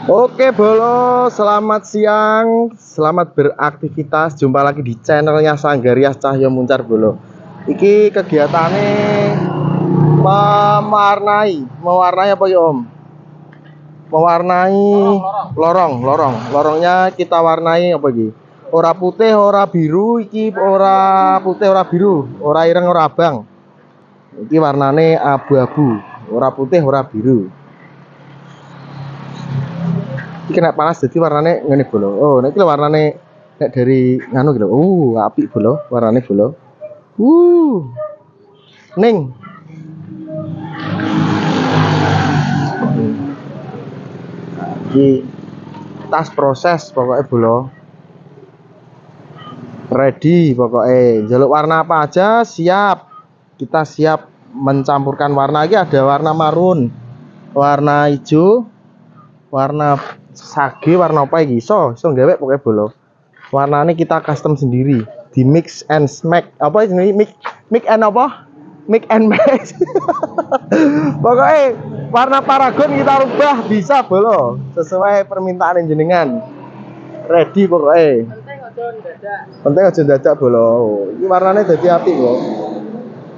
Oke Bolo, selamat siang, selamat beraktivitas. Jumpa lagi di channelnya Sanggarias Cahyo Muncar Bolo. Iki kegiatannya mewarnai apa ya Om? Mewarnai lorongnya kita warnai apa iki? Ora putih, ora biru, iki ora putih, ora biru, ora ireng, ora abang. Iki warnane abu-abu, ora putih, ora biru. Iki kena panas jadi warnane ngene Bolo. Oh, nek iki warnane nek dari nganu gitu. Apik Bolo, warnane Bolo. Ning. Iki tas proses pokoknya Bolo. Ready pokoknya. Jaluk warna apa aja siap. Kita siap mencampurkan warna. Lagi ada warna marun, warna hijau, warna sage, warna apa iki? So gawe pokoknya Bolo. Warnanya kita custom sendiri, di mix and smack. Apa ini mix and apa? Mix and match. Pokoknya warna paragon kita rubah bisa Bolo, sesuai permintaan jenengan. Ready pokoknya. Penting aja dadak Bolo. Ini warnanya jadi apik kok.